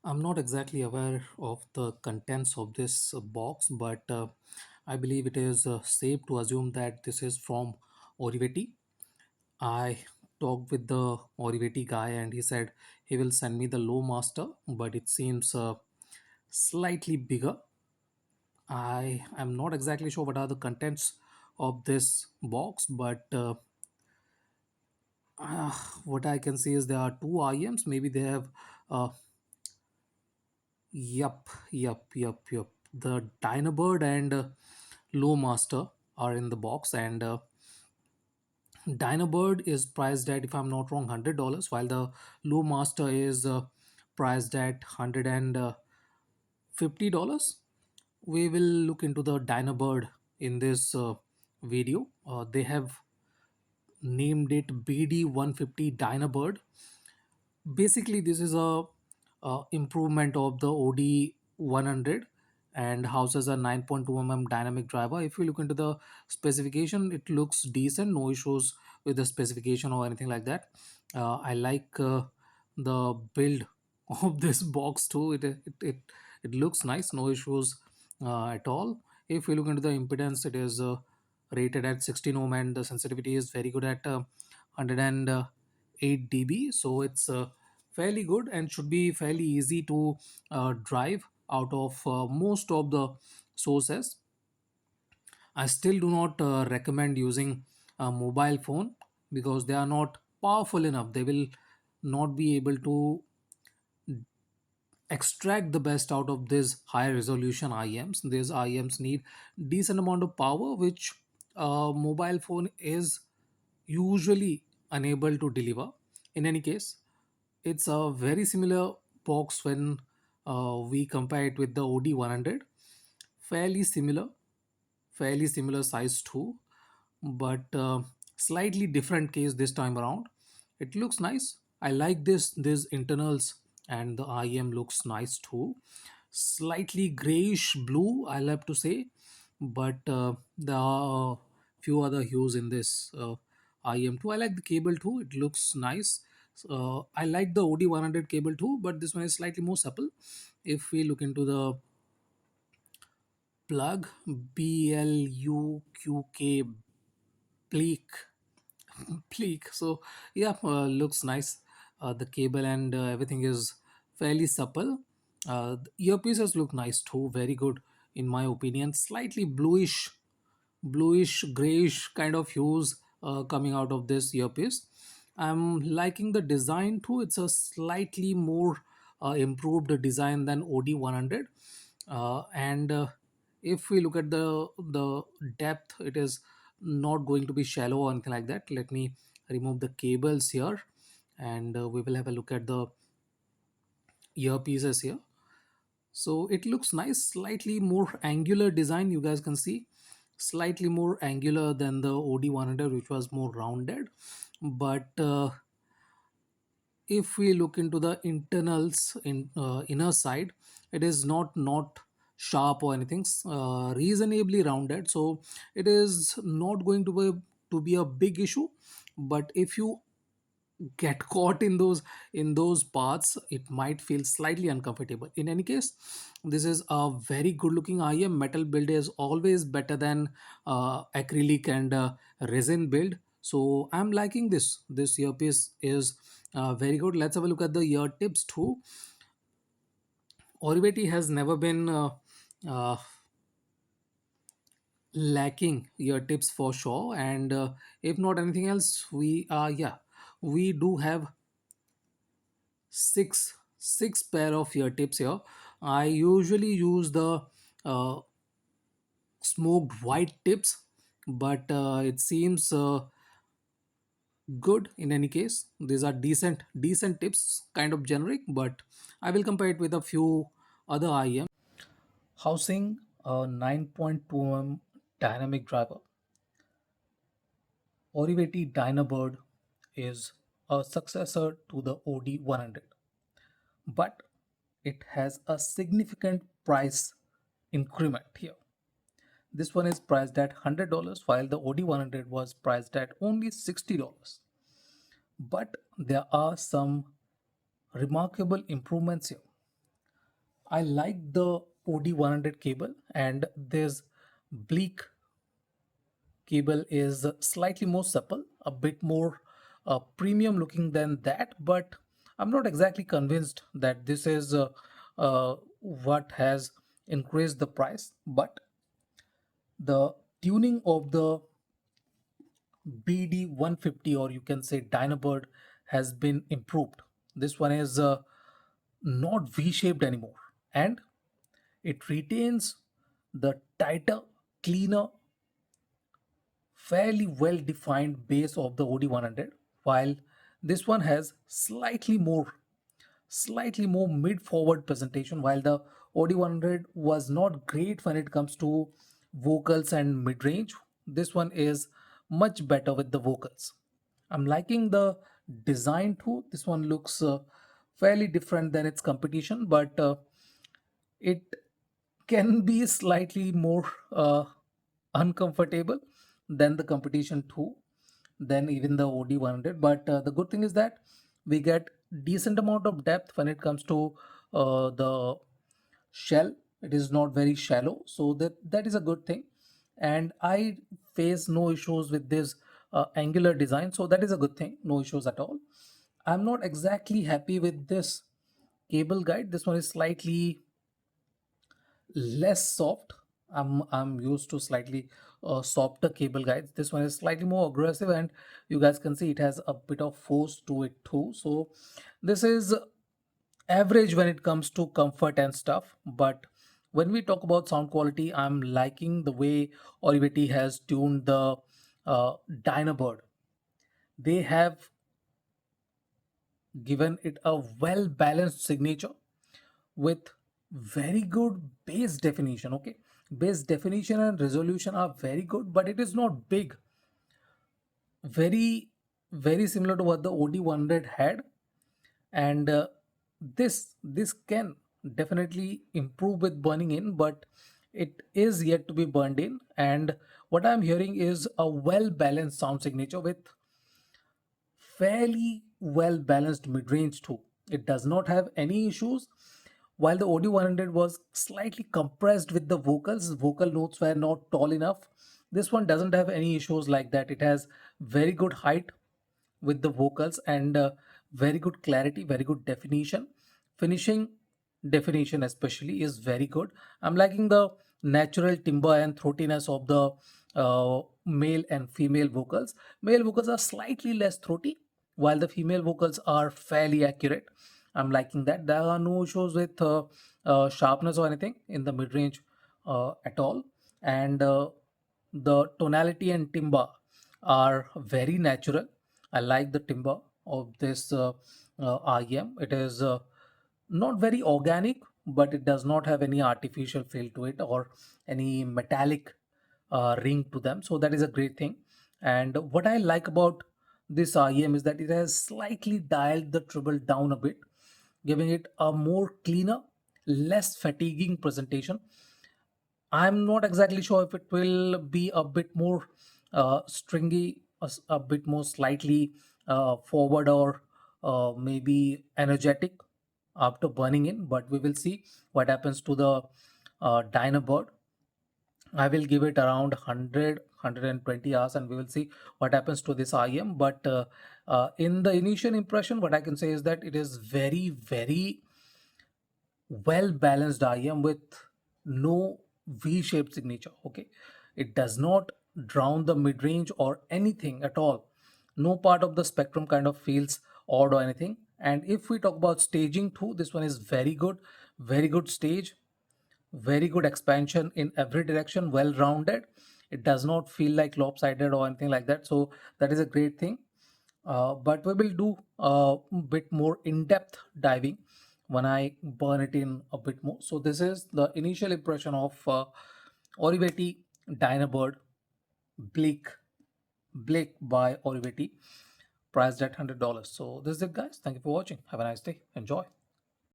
I'm not exactly aware of the contents of this box, but I believe it is safe to assume that this is from Oriveti. I talked with the Oriveti guy and he said he will send me the low master, but it seems slightly bigger. I am not exactly sure what are the contents of this box, but what I can see is there are two IEMs. Maybe they have uh, Yup. The Dynabird and Low Master are in the box, and Dynabird is priced at, if I'm not wrong, $100, while the Low Master is priced at $150. We will look into the Dynabird in this video. They have named it BD150 Dynabird. Basically this is a improvement of the OD 100 and houses a 9.2 mm dynamic driver. If you look into the specification, it looks decent, no issues with the specification or anything like that. I like the build of this box too. It looks nice, no issues at all. If we look into the impedance, it is rated at 16 ohm and the sensitivity is very good at 108 dB. So it's fairly good and should be fairly easy to drive out of most of the sources. I still do not recommend using a mobile phone because they are not powerful enough. They will not be able to extract the best out of these high resolution IEMs. These IEMs need decent amount of power, which a mobile phone is usually unable to deliver. In any case, it's a very similar box when we compare it with the OD100. Fairly similar, fairly similar size too, but slightly different case this time around. It looks nice. I like this internals, and the IM looks nice too. Slightly grayish blue, I'll have to say, but there are a few other hues in this IM too. I like the cable too. It looks nice. I like the OD100 cable too, but this one is slightly more supple. If we look into the plug, BLUQK, bleak, bleak. So yeah, looks nice. The cable and everything is fairly supple. The earpieces look nice too, very good in my opinion. Slightly bluish grayish kind of hues coming out of this earpiece. I'm liking the design too. It's a slightly more improved design than OD100. And if we look at the depth, it is not going to be shallow or anything like that. Let me remove the cables here, and we will have a look at the earpieces here. So it looks nice, slightly more angular design. You guys can see slightly more angular than the OD100, which was more rounded. But if we look into the internals in inner side, it is not sharp or anything, reasonably rounded. So it is not going to be a big issue. But if you get caught in those parts, it might feel slightly uncomfortable. In any case, this is a very good looking IM. Metal build is always better than acrylic and resin build. So I'm liking this earpiece is very good. Let's have a look at the ear tips too. Oriveti has never been uh, lacking ear tips for sure, and if not anything else, we do have six pair of ear tips here. I usually use the uh, smoked white tips, but it seems good. In any case, these are decent tips, kind of generic, but I will compare it with a few other IEM. Housing a 9.2 mm dynamic driver, Oriveti Dynabird is a successor to the OD100, but it has a significant price increment here. This one is priced at $100 while the OD100 was priced at only $60. But there are some remarkable improvements here. I like the OD100 cable, and this Bleak cable is slightly more supple, a bit more premium looking than that, but I'm not exactly convinced that this is what has increased the price. But the tuning of the BD150, or you can say Dynabird, has been improved. This one is not V-shaped anymore, and it retains the tighter, cleaner, fairly well defined base of the OD100, while this one has slightly more mid forward presentation. While the OD100 was not great when it comes to vocals and mid range, this one is much better with the vocals. I'm liking the design too. This one looks fairly different than its competition, but it can be slightly more uncomfortable than the competition too, than even the OD100. But the good thing is that we get decent amount of depth when it comes to the shell. It is not very shallow, so that is a good thing. And I face no issues with this angular design, so that is a good thing. No issues at all. I'm not exactly happy with this cable guide. This one is slightly less soft. I'm used to slightly softer cable guides. This one is slightly more aggressive, and you guys can see it has a bit of force to it too. So this is average when it comes to comfort and stuff. But when we talk about sound quality, I'm liking the way Oriveti has tuned the Dynabird. They have given it a well balanced signature with very good bass definition. Okay, bass definition and resolution are very good, but it is not big. Very similar to what the OD100 had. And this can definitely improve with burning in, but it is yet to be burned in. And what I'm hearing is a well balanced sound signature with fairly well balanced mid range too. It does not have any issues. While the OD100 was slightly compressed with the vocals, vocal notes were not tall enough. This one doesn't have any issues like that. It has very good height with the vocals, and very good clarity, very good definition. Finishing definition especially is very good. I'm liking the natural timbre and throatiness of the male and female vocals. Male vocals are slightly less throaty, while the female vocals are fairly accurate. I'm liking that. There are no issues with sharpness or anything in the mid range at all. And the tonality and timbre are very natural. I like the timbre of this IEM. It is not very organic, but it does not have any artificial feel to it or any metallic ring to them. So that is a great thing. And what I like about this IEM is that it has slightly dialed the treble down a bit, giving it a more cleaner, less fatiguing presentation. I'm not exactly sure if it will be a bit more stringy, a bit more slightly forward, or maybe energetic after burning in, but we will see what happens to the Dynabird. I will give it around 100, 120 hours, and we will see what happens to this IM. But in the initial impression, what I can say is that it is very well balanced IM with no V-shaped signature. Okay, it does not drown the mid range or anything at all. No part of the spectrum kind of feels odd or anything. And if we talk about staging too, this one is very good stage, very good expansion in every direction, well rounded. It does not feel like lopsided or anything like that, so that is a great thing. But we will do a bit more in-depth diving when I burn it in a bit more. So this is the initial impression of Oriveti Dynabird Blake Blake by Oriveti, priced at $100. So this is it, guys. Thank you for watching. Have a nice day. Enjoy.